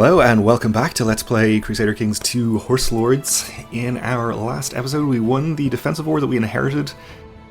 Hello and welcome back to Let's Play Crusader Kings 2 Horse Lords. In our last episode we won the defensive war that we inherited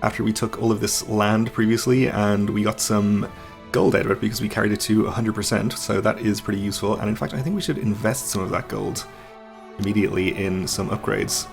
after we took all of this land previously, and we got some gold out of it because we carried it to 100%, so that is pretty useful. And in fact I think we should invest some of that gold immediately in some upgrades.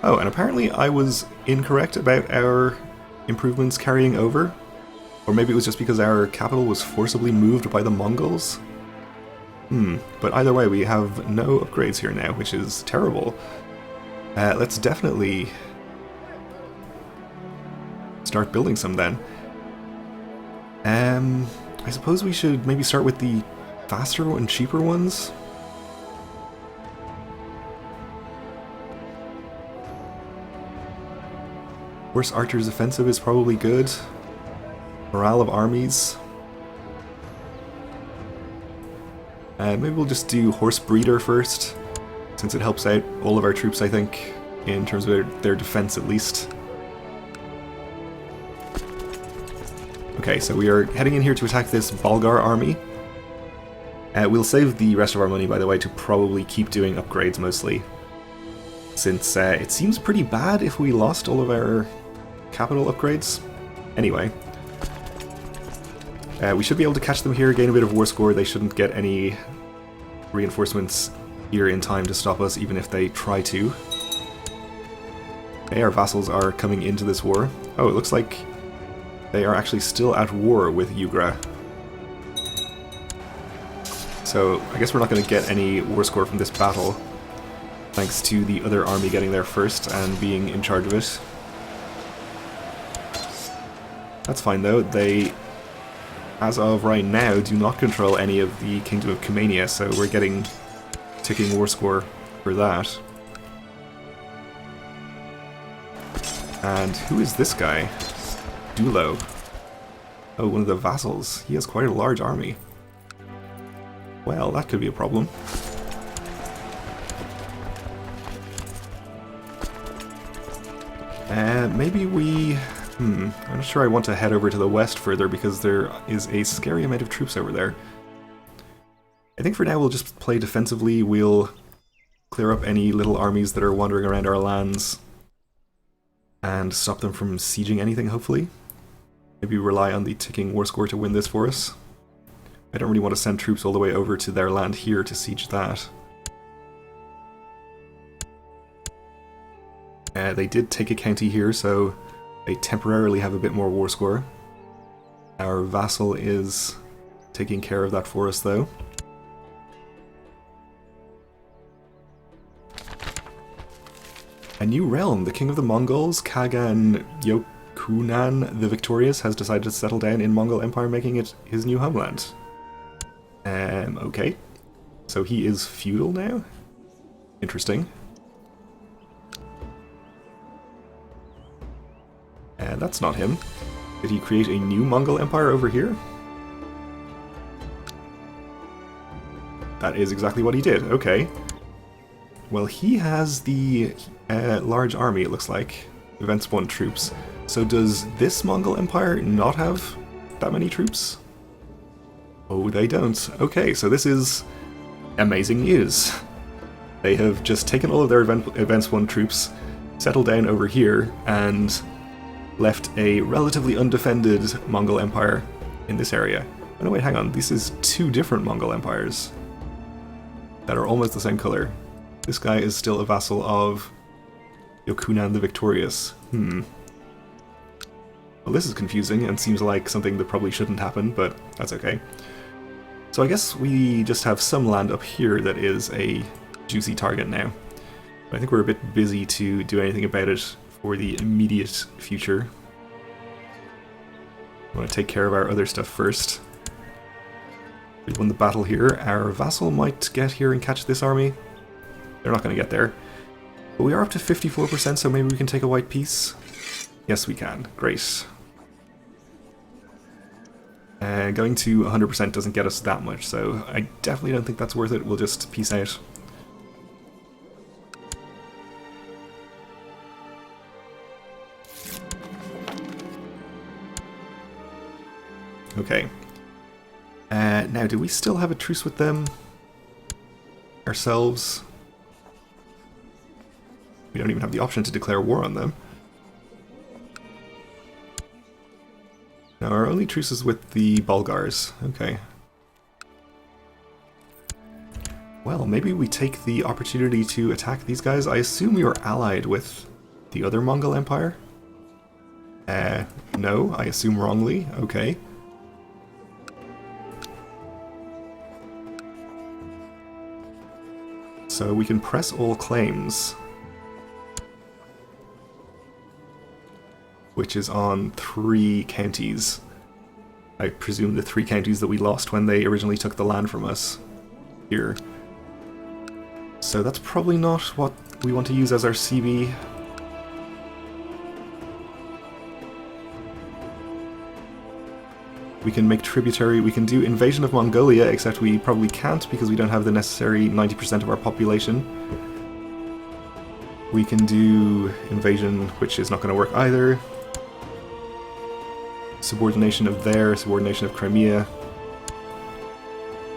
Oh, and apparently I was incorrect about our improvements carrying over, or maybe it was just because our capital was forcibly moved by the Mongols. But either way, we have no upgrades here now, which is terrible. Let's definitely start building some then. I suppose we should maybe start with the faster and cheaper ones. Horse Archer's Offensive is probably good. Morale of Armies. Maybe we'll just do Horse Breeder first, since it helps out all of our troops, I think, in terms of their defense at least. Okay, so we are heading in here to attack this Bulgar army. We'll save the rest of our money, by the way, to probably keep doing upgrades mostly, since it seems pretty bad if we lost all of our capital upgrades. Anyway. We should be able to catch them here, gain a bit of war score. They shouldn't get any reinforcements here in time to stop us, even if they try to. Okay, our vassals are coming into this war. Oh, it looks like they are actually still at war with Yugra. So I guess we're not going to get any war score from this battle, thanks to the other army getting there first and being in charge of it. That's fine though. They, as of right now, do not control any of the Kingdom of Cumania, so we're getting ticking war score for that. And who is this guy? Dulo. Oh, one of the vassals. He has quite a large army. Well, that could be a problem. Maybe we... I'm not sure I want to head over to the west further because there is a scary amount of troops over there. I think for now we'll just play defensively. We'll clear up any little armies that are wandering around our lands and stop them from sieging anything, hopefully. Maybe rely on the ticking war score to win this for us. I don't really want to send troops all the way over to their land here to siege that. They did take a county here, so they temporarily have a bit more war score. Our vassal is taking care of that for us, though. A new realm. The king of the Mongols, Kagan Yokunan the Victorious, has decided to settle down in Mongol Empire, making it his new homeland. Okay. So he is feudal now? Interesting. That's not him. Did he create a new Mongol Empire over here? That is exactly what he did, okay. Well, he has the large army, it looks like. Events 1 troops. So does this Mongol Empire not have that many troops? Oh, they don't. Okay, so this is amazing news. They have just taken all of their Events 1 troops, settled down over here, and left a relatively undefended Mongol Empire in this area. Oh no, wait, hang on. This is 2 different Mongol Empires that are almost the same color. This guy is still a vassal of Yokunan the Victorious. Well, this is confusing and seems like something that probably shouldn't happen, but that's okay. So I guess we just have some land up here that is a juicy target now. But I think we're a bit busy to do anything about it for the immediate future. I want to take care of our other stuff first. We won the battle here. Our vassal might get here and catch this army. They're not going to get there. But we are up to 54%, so maybe we can take a white piece. Yes, we can. Great. Going to 100% doesn't get us that much, so I definitely don't think that's worth it. We'll just peace out. Okay. Now, do we still have a truce with them? ourselves. We don't even have the option to declare war on them. Now our only truce is with the Bulgars. Okay. Well, maybe we take the opportunity to attack these guys. I assume we were allied with the other Mongol Empire? No, I assume wrongly. Okay. So we can press all claims, which is on 3 counties. I presume the 3 counties that we lost when they originally took the land from us here. So that's probably not what we want to use as our CB. We can make tributary, we can do invasion of Mongolia, except we probably can't because we don't have the necessary 90% of our population. We can do invasion, which is not going to work either. Subordination of there, subordination of Crimea.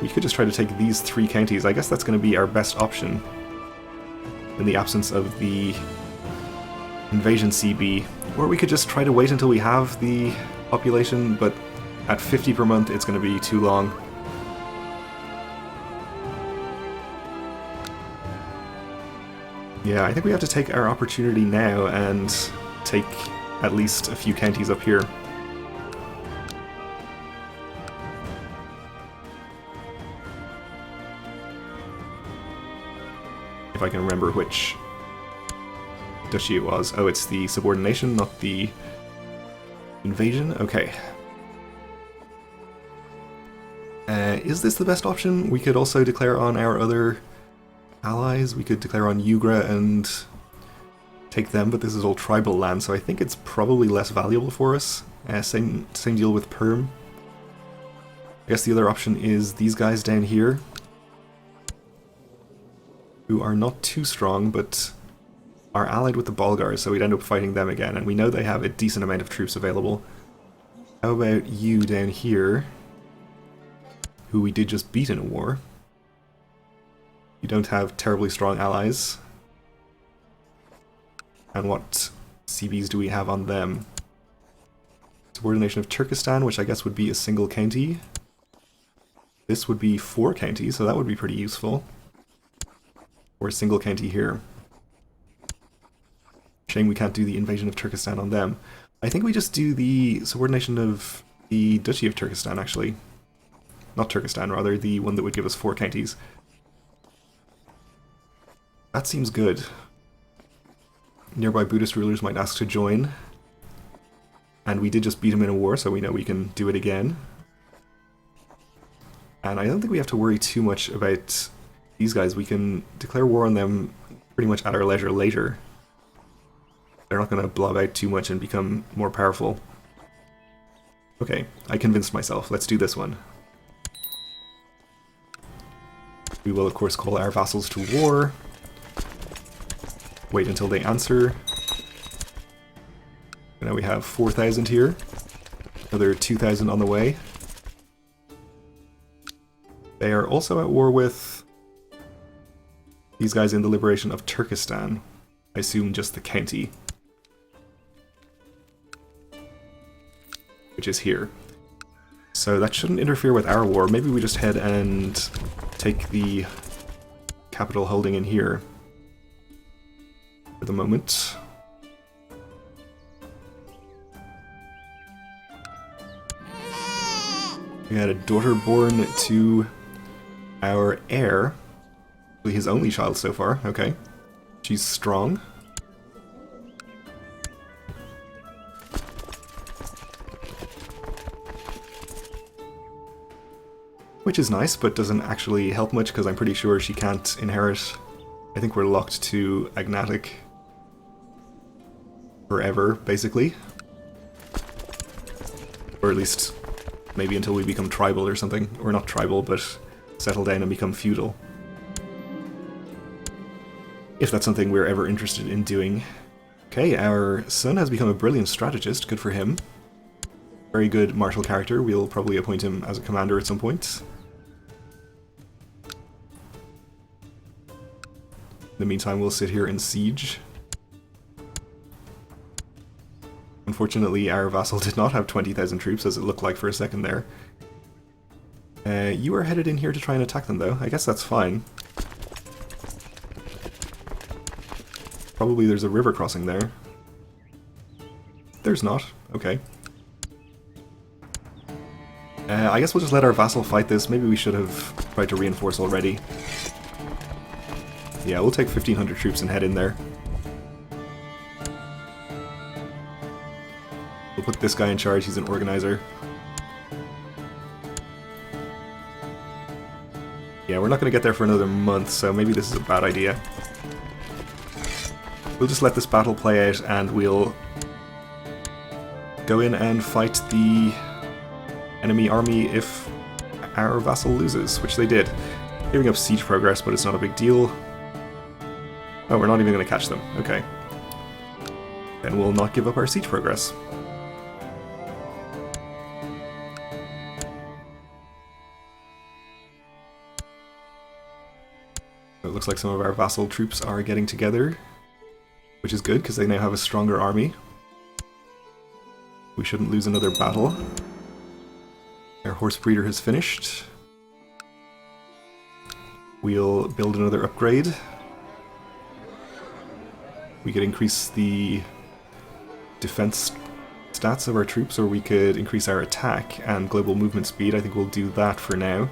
We could just try to take these 3 counties. I guess that's going to be our best option in the absence of the invasion CB. Or we could just try to wait until we have the population, but at 50 per month it's going to be too long. Yeah, I think we have to take our opportunity now and take at least a few counties up here. If I can remember which duchy it was. Oh, it's the subordination, not the invasion? Okay. Is this the best option? We could also declare on our other allies. We could declare on Ugra and take them, but this is all tribal land, so I think it's probably less valuable for us. Same deal with Perm. I guess the other option is these guys down here, who are not too strong, but are allied with the Bulgars, so we'd end up fighting them again, and we know they have a decent amount of troops available. How about you down here, who we did just beat in a war? You don't have terribly strong allies. And what CBs do we have on them? Subordination of Turkestan, which I guess would be a single county. This would be 4 counties, so that would be pretty useful. Or a single county here. Shame we can't do the invasion of Turkestan on them. I think we just do the subordination of the Duchy of Turkestan, actually. Not Turkestan, rather, the one that would give us 4 counties. That seems good. Nearby Buddhist rulers might ask to join. And we did just beat him in a war, so we know we can do it again. And I don't think we have to worry too much about these guys. We can declare war on them pretty much at our leisure later. They're not going to blob out too much and become more powerful. Okay, I convinced myself. Let's do this one. We will, of course, call our vassals to war. Wait until they answer. And now we have 4,000 here. Another 2,000 on the way. They are also at war with these guys in the liberation of Turkestan. I assume just the county. Which is here. So that shouldn't interfere with our war. Maybe we just head and take the capital holding in here for the moment. We had a daughter born to our heir. His only child so far. Okay. She's strong. Which is nice, but doesn't actually help much because I'm pretty sure she can't inherit. I think we're locked to Agnatic forever, basically. Or at least maybe until we become tribal or something. Or not tribal, but settle down and become feudal. If that's something we're ever interested in doing. Okay, our son has become a brilliant strategist. Good for him. Very good martial character. We'll probably appoint him as a commander at some point. the meantime, we'll sit here and siege. Unfortunately, our vassal did not have 20,000 troops, as it looked like for a second there. You are headed in here to try and attack them, though. I guess that's fine. Probably there's a river crossing there. There's not. Okay. I guess we'll just let our vassal fight this. Maybe we should have tried to reinforce already. Yeah, we'll take 1,500 troops and head in there. We'll put this guy in charge, he's an organizer. Yeah, we're not going to get there for another month, so maybe this is a bad idea. We'll just let this battle play out and we'll go in and fight the enemy army if our vassal loses, which they did. Giving up siege progress, but it's not a big deal. Oh, we're not even going to catch them. Okay. Then we'll not give up our siege progress. It looks like some of our vassal troops are getting together, which is good because they now have a stronger army. We shouldn't lose another battle. Our horse breeder has finished. We'll build another upgrade. We could increase the defense stats of our troops, or we could increase our attack and global movement speed. I think we'll do that for now.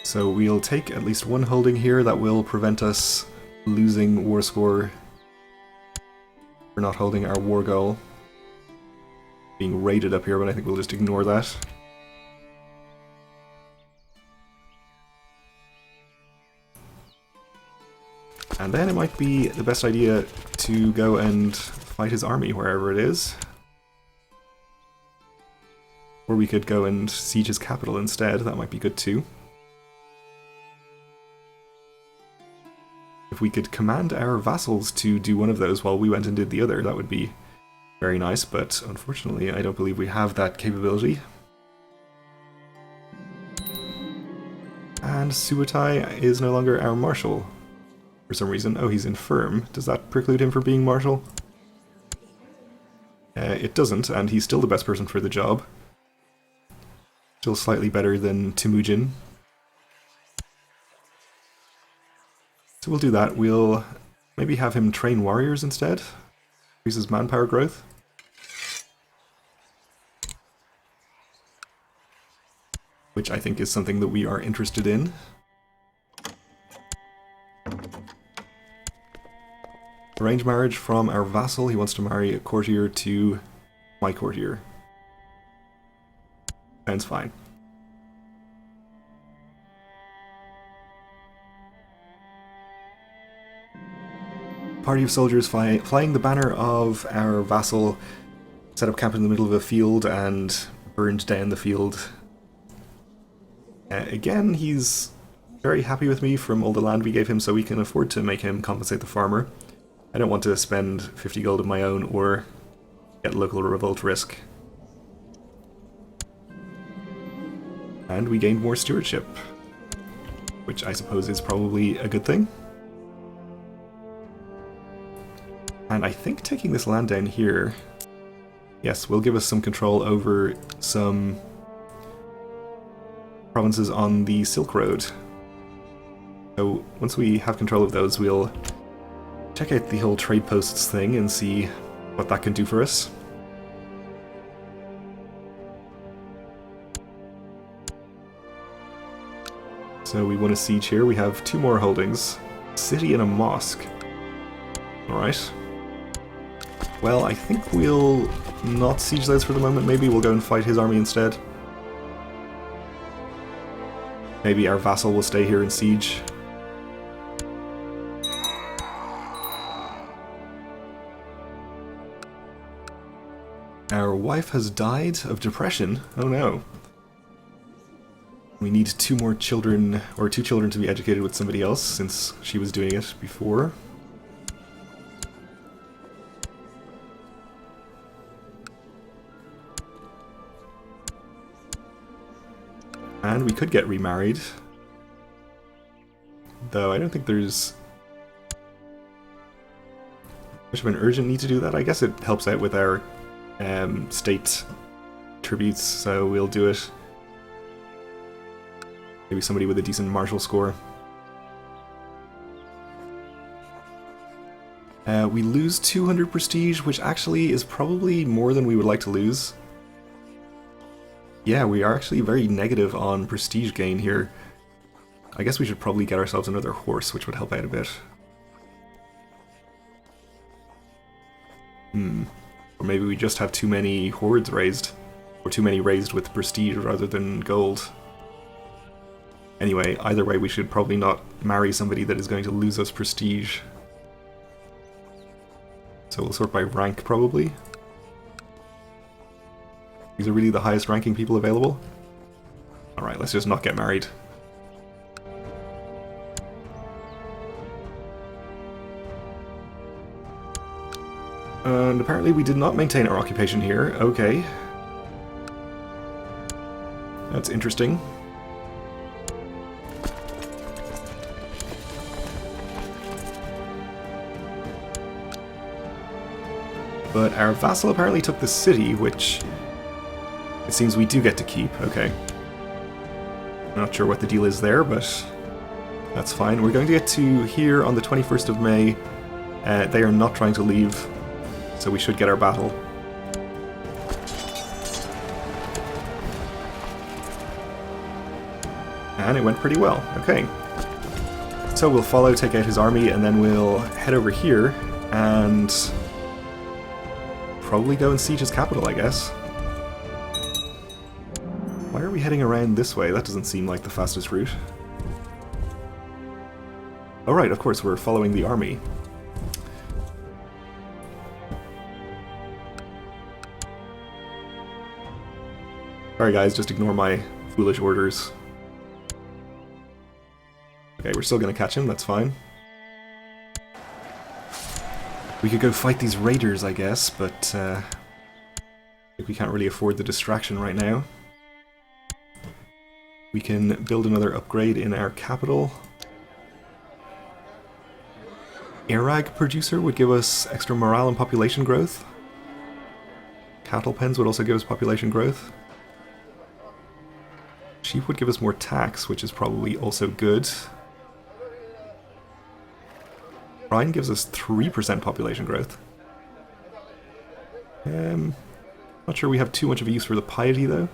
So we'll take at least one holding here that will prevent us losing war score. We're not holding our war goal. Being raided up here, but I think we'll just ignore that. And then it might be the best idea to go and fight his army wherever it is. Or we could go and siege his capital instead, that might be good too. If we could command our vassals to do one of those while we went and did the other, that would be very nice, but unfortunately I don't believe we have that capability. And Subutai is no longer our marshal for some reason. Oh, he's infirm. Does that preclude him from being marshal? It doesn't, and he's still the best person for the job. Still slightly better than Temujin. So we'll do that. We'll maybe have him train warriors instead. Increases manpower growth. Which I think is something that we are interested in. Arrange marriage from our vassal. He wants to marry a courtier to my courtier. Sounds fine. Party of soldiers flying the banner of our vassal set up camp in the middle of a field and burned down the field. Again, he's very happy with me from all the land we gave him, so we can afford to make him compensate the farmer. I don't want to spend 50 gold of my own or get local revolt risk. And we gained more stewardship, which I suppose is probably a good thing. And I think taking this land down here, yes, will give us some control over some provinces on the Silk Road. So once we have control of those, we'll check out the whole trade posts thing and see what that can do for us. So we won a siege here. We have 2 more holdings. City and a mosque. Alright. Well, I think we'll not siege those for the moment. Maybe we'll go and fight his army instead. Maybe our vassal will stay here and siege. Our wife has died of depression. Oh no. We need 2 more children, or 2 children to be educated with somebody else, since she was doing it before. And we could get remarried. Though I don't think there's much of an urgent need to do that. I guess it helps out with our state tributes, so we'll do it. Maybe somebody with a decent martial score. We lose 200 prestige, which actually is probably more than we would like to lose. Yeah, we are actually very negative on prestige gain here. I guess we should probably get ourselves another horse, which would help out a bit. Or maybe we just have too many hordes raised. Or too many raised with prestige rather than gold. Anyway, either way, we should probably not marry somebody that is going to lose us prestige. So we'll sort by rank, probably. These are really the highest ranking people available. Alright, let's just not get married. And apparently we did not maintain our occupation here. Okay. That's interesting. But our vassal apparently took the city, which it seems we do get to keep. Okay. Not sure what the deal is there, but that's fine. We're going to get to here on the 21st of May. They are not trying to leave, so we should get our battle. And it went pretty well. Okay. So we'll follow, take out his army, and then we'll head over here and probably go and siege his capital, I guess. Why are we heading around this way? That doesn't seem like the fastest route. Oh right, of course, we're following the army. Sorry guys, just ignore my foolish orders. Okay, we're still gonna catch him, that's fine. We could go fight these raiders, I guess, but I think we can't really afford the distraction right now. We can build another upgrade in our capital. Airag producer would give us extra morale and population growth. Cattle pens would also give us population growth. Sheep would give us more tax, which is probably also good. Rhine gives us 3% population growth. Not sure we have too much of a use for the piety, though.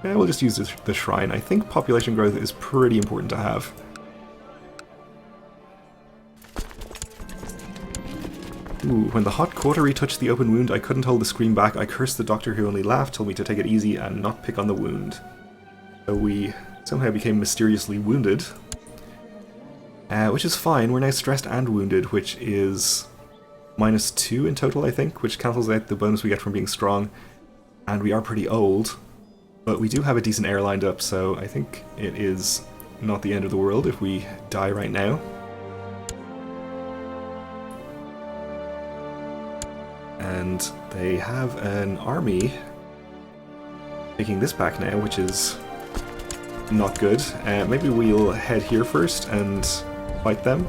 Yeah, we'll just use the shrine. I think population growth is pretty important to have. Ooh, when the hot cautery touched the open wound, I couldn't hold the scream back. I cursed the doctor who only laughed, told me to take it easy and not pick on the wound. So we somehow became mysteriously wounded. Which is fine, we're now stressed and wounded, which is -2 in total, I think, which cancels out the bonus we get from being strong. And we are pretty old, but we do have a decent heir lined up, so I think it is not the end of the world if we die right now. And they have an army taking this back now, which is not good. Maybe we'll head here first and fight them.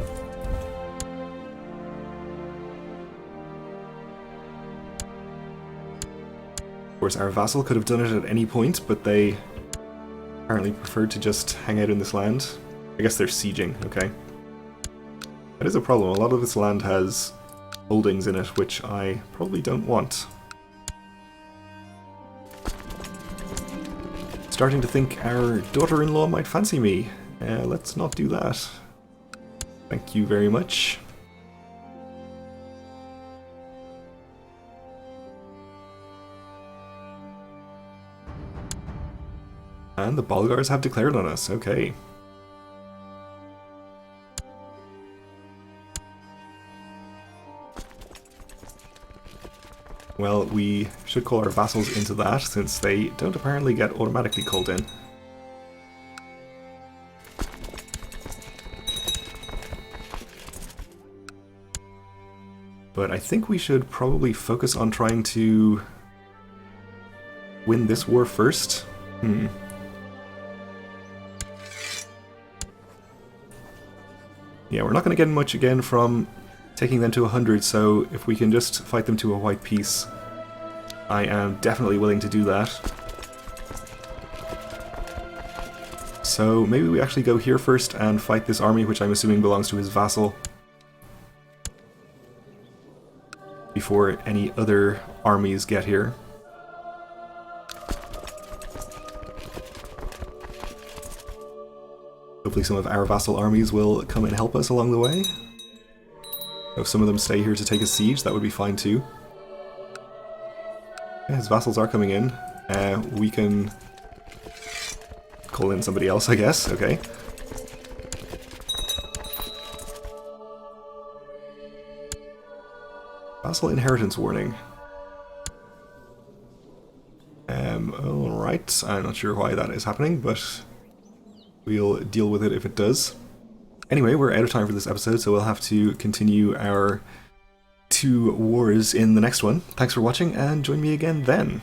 Of course, our vassal could have done it at any point, but they apparently preferred to just hang out in this land. I guess they're sieging, okay. That is a problem. A lot of this land has holdings in it, which I probably don't want. Starting to think our daughter-in-law might fancy me. Let's not do that. Thank you very much. And the Bulgars have declared on us, okay. Well, we should call our vassals into that, since they don't apparently get automatically called in. But I think we should probably focus on trying to win this war first? Yeah, we're not going to get much again from taking them to 100, so if we can just fight them to a white peace, I am definitely willing to do that. So maybe we actually go here first and fight this army, which I'm assuming belongs to his vassal, before any other armies get here. Hopefully some of our vassal armies will come and help us along the way. If some of them stay here to take a siege, that would be fine too. Yeah, his vassals are coming in. We can call in somebody else, I guess. Okay. Vassal inheritance warning. Alright, I'm not sure why that is happening, but we'll deal with it if it does. Anyway, we're out of time for this episode, so we'll have to continue our 2 wars in the next one. Thanks for watching, and join me again then.